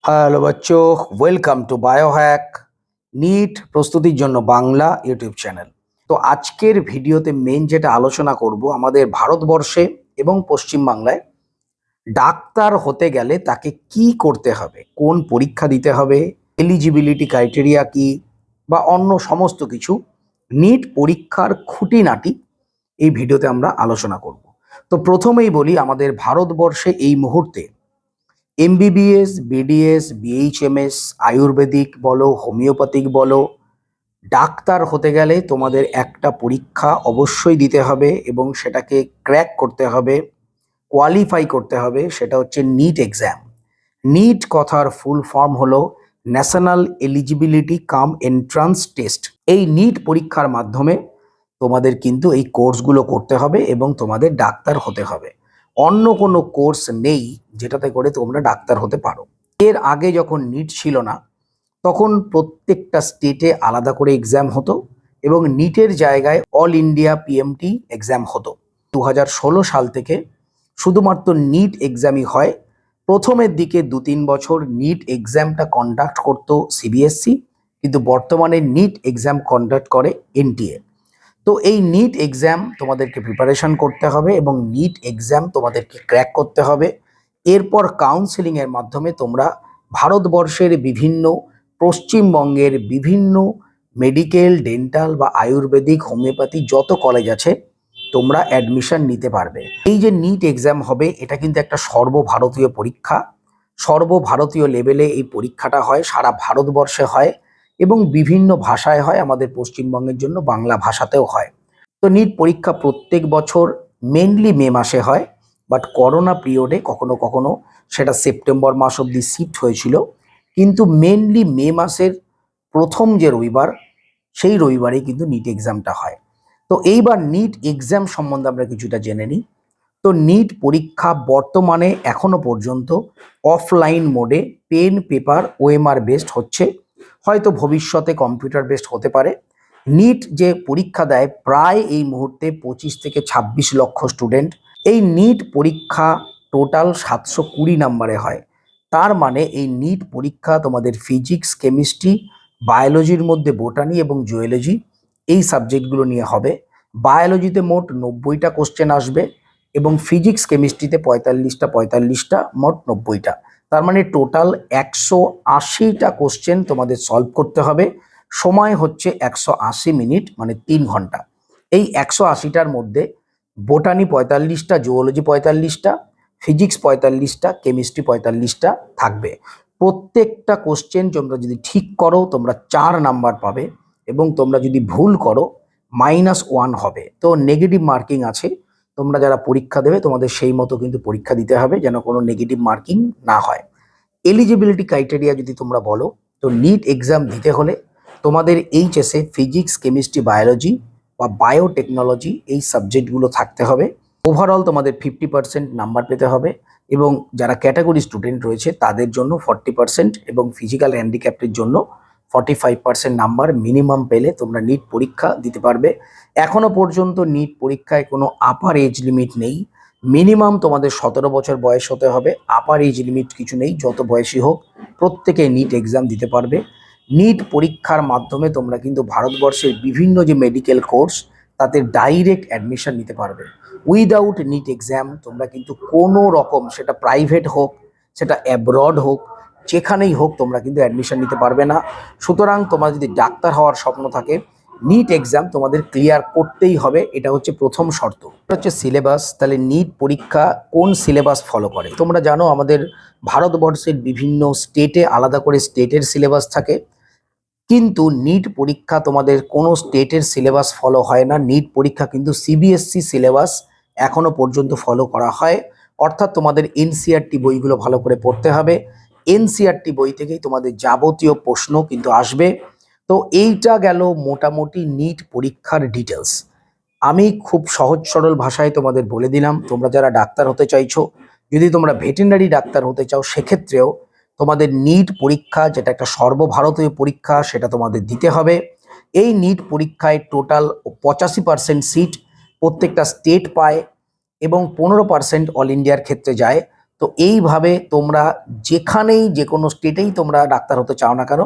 Hello বাচ্চো, welcome to Biohack NEET প্রস্তুতির জন্য বাংলা ইউটিউব চ্যানেল। তো আজকের ভিডিওতে মেন যেটা আলোচনা করব, আমাদের ভারতবর্ষে এবং পশ্চিমবাংলায় ডাক্তার হতে গেলে তাকে কি করতে হবে, কোন পরীক্ষা দিতে হবে, এলিজিবিলিটি ক্রাইটেরিয়া কি বা অন্য সমস্ত কিছু নিট পরীক্ষার খুঁটিনাটি এই ভিডিওতে আমরা আলোচনা করব। তো প্রথমেই বলি, আমাদের ভারতবর্ষে এই মুহূর্তে এমবিবিএস, বিডিএস, বিএইচএমএস, আয়ুর্বেদিক বলো, হোমিওপ্যাথিক বলো, ডাক্তার হতে গেলে তোমাদের একটা পরীক্ষা অবশ্যই দিতে হবে এবং সেটাকে ক্র্যাক করতে হবে, কোয়ালিফাই করতে হবে। সেটা হচ্ছে নিট এক্সাম। নিট কথার ফুল ফর্ম হলো national eligibility cum entrance test. এই নিট পরীক্ষার মাধ্যমে তোমাদের কিন্তু এই কোর্সগুলো করতে হবে এবং তোমাদের ডাক্তার হতে হবে। অন্য কোনো কোর্স নেই যেটাতে করে তোমরা ডাক্তার হতে পারো। এর আগে যখন নিট ছিল না, তখন প্রত্যেকটা স্টেটে আলাদা করে এক্সাম হতো এবং নিটের জায়গায় অল ইন্ডিয়া পিএমটি এক্সাম হতো। 2016 সাল থেকে শুধুমাত্র নিট এক্সামই হয়। প্রথমের দিকে 2-3 বছর নিট এক্সামটা কন্ডাক্ট করতো সিবিএসসি, কিন্তু বর্তমানে নিট এক্সাম কন্ডাক্ট করে এনটিএ। তো এই নিট এক্সাম তোমাদেরকে প্রিপারেশন করতে হবে এবং নিট এক্সাম তোমাদেরকে ক্র্যাক করতে হবে। এরপর কাউন্সেলিংয়ের মাধ্যমে তোমরা ভারতবর্ষের বিভিন্ন, পশ্চিমবঙ্গের বিভিন্ন মেডিকেল, ডেন্টাল বা আয়ুর্বেদিক, হোমিওপ্যাথি যত কলেজ আছে তোমরা অ্যাডমিশন নিতে পারবে। এই যে নিট এক্সাম হবে, এটা কিন্তু একটা সর্বভারতীয় পরীক্ষা। সর্বভারতীয় লেভেলে এই পরীক্ষাটা হয়, সারা ভারতবর্ষে হয় এবং বিভিন্ন ভাষায় হয়। আমাদের পশ্চিমবঙ্গের জন্য বাংলা ভাষাতেও হয়। তো নিট পরীক্ষা প্রত্যেক বছর মেনলি মে মাসে হয়, বাট করোনা পিরিয়ডে কখনো কখনো সেটা সেপ্টেম্বর মাস অবধি শিফট হয়েছিল, কিন্তু মেনলি মে মাসের প্রথম যে রবিবার, সেই রবিবারেই কিন্তু নিট এক্সামটা হয়। তো এইবার নিট এক্সাম সম্বন্ধে আমরা কিছুটা জেনে নিই। তো নিট পরীক্ষা বর্তমানে এখনো পর্যন্ত অফলাইন মোডে পেন, পেপার, ওএমআর বেসড হচ্ছে, হয়তো ভবিষ্যতে কম্পিউটার বেসড হতে পারে। নিট যে পরীক্ষা দেয় প্রায় এই মুহূর্তে 25 থেকে 26 লক্ষ স্টুডেন্ট। এই নিট পরীক্ষা টোটাল 720 নাম্বারে হয়। তার মানে এই নিট পরীক্ষা তোমাদের ফিজিক্স, কেমিস্ট্রি, বায়োলজির মধ্যে বোটানি এবং জুওলজি, এই সাবজেক্টগুলো নিয়ে হবে। বায়োলজিতে মোট 90টা কোশ্চেন আসবে এবং ফিজিক্স, কেমিস্ট্রিতে 45টা, মোট 90টা। তার মানে টোটাল 180টা কোশ্চেন তোমাদের সলভ করতে হবে। সময় হচ্ছে 180 মিনিট, মানে 3 ঘন্টা। এই 180টার মধ্যে বোটানি 45টা, জুওলজি 45টা, ফিজিক্স 45টা, কেমিস্ট্রি 45টা থাকবে। প্রত্যেকটা কোশ্চেন তোমরা যদি ঠিক করো তোমরা 4 নাম্বার পাবে এবং তোমরা যদি ভুল করো -1 হবে। তো নেগেটিভ মার্কিং আছে। তোমরা যারা পরীক্ষা দেবে তোমাদের সেই মতো কিন্তু পরীক্ষা দিতে হবে, যেন কোনো নেগেটিভ মার্কিং না হয়। এলিজিবিলিটি ক্রাইটেরিয়া যদি তোমরা বলো, তো নিট এক্সাম দিতে হলে তোমাদের এইচএসে ফিজিক্স, কেমিস্ট্রি, বায়োলজি বা বায়োটেকনোলজি এই সাবজেক্টগুলো থাকতে হবে। ওভারঅল তোমাদের 50% নাম্বার পেতে হবে এবং যারা ক্যাটাগরি স্টুডেন্ট রয়েছে তাদের জন্য 40% এবং ফিজিক্যাল হ্যান্ডিক্যাপ্টের জন্য 45% নাম্বার মিনিমাম পেলে তোমরা নিট পরীক্ষা দিতে পারবে। এখনো পর্যন্ত নিট পরীক্ষায় কোনো আপার এজ লিমিট নেই। মিনিমাম তোমাদের 17 বছর বয়স হতে হবে, আপার এজ লিমিট কিছু নেই। যত বয়সী হোক প্রত্যেকে নিট এক্সাম দিতে পারবে। নিট পরীক্ষার মাধ্যমে তোমরা কিন্তু ভারতবর্ষের বিভিন্ন যে মেডিকেল কোর্স তাতে ডাইরেক্ট অ্যাডমিশন নিতে পারবে। উইদাউট নিট এক্সাম তোমরা কিন্তু কোনো রকম, সেটা প্রাইভেট হোক, সেটা অ্যাব্রড হোক, যেখানেই হোক তোমরা কিন্তু অ্যাডমিশন নিতে পারবে না। সুতরাং তোমার যদি ডাক্তার হওয়ার স্বপ্ন থাকে, নিট এক্সাম তোমাদের ক্লিয়ার করতেই হবে। এটা হচ্ছে প্রথম শর্ত। এটা হচ্ছে সিলেবাস। তাহলে নিট পরীক্ষা কোন সিলেবাস ফলো করে? তোমরা জানো আমাদের ভারতবর্ষের বিভিন্ন স্টেটে আলাদা করে স্টেটের সিলেবাস থাকে, কিন্তু নিট পরীক্ষা তোমাদের কোনো স্টেটের সিলেবাস ফলো হয় না। নিট পরীক্ষা কিন্তু সিবিএসসি সিলেবাস এখনো পর্যন্ত ফলো করা হয়। অর্থাৎ তোমাদের এনসিইআরটি বইগুলো ভালো করে পড়তে হবে। এনসিইআরটি বই থেকেই তোমাদের যাবতীয় প্রশ্ন কিন্তু আসবে। তো এইটা গেল মোটামুটি নিট পরীক্ষার ডিটেলস। আমি খুব সহজ সরল ভাষায় তোমাদের বলে দিলাম। তোমরা যারা ডাক্তার হতে চাইছো, যদি তোমরা ভেটেরিনারি ডাক্তার হতে চাও, সেক্ষেত্রেও তোমাদের নিট পরীক্ষা, যেটা একটা সর্বভারতীয় পরীক্ষা, সেটা তোমাদের দিতে হবে। এই নিট পরীক্ষায় টোটাল 85% সিট প্রত্যেকটা স্টেট পায় এবং 15% অল ইন্ডিয়ার ক্ষেত্রে যায়। তো এইভাবে তোমরা যেখানেই যে কোনো স্টেটেই তোমরা ডাক্তার হতে চাও না কেন,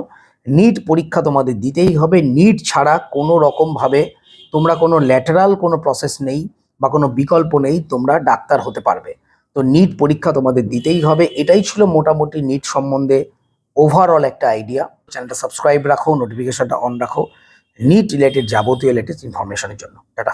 নিট পরীক্ষা তোমাদের দিতেই হবে। নিট ছাড়া কোনো রকমভাবে তোমরা কোনো ল্যাটারাল কোনো প্রসেস নেই বা কোনো বিকল্প নেই, তোমরা ডাক্তার হতে পারবে। তো নিট পরীক্ষা তোমাদের দিতেই হবে। এটাই ছিল মোটামুটি নিট সম্বন্ধে ওভারঅল একটা আইডিয়া। চ্যানেলটা সাবস্ক্রাইব রাখো, নোটিফিকেশনটা অন রাখো নিট রিলেটেড যাবতীয় লেটেস্ট ইনফরমেশনের জন্য। টাটা।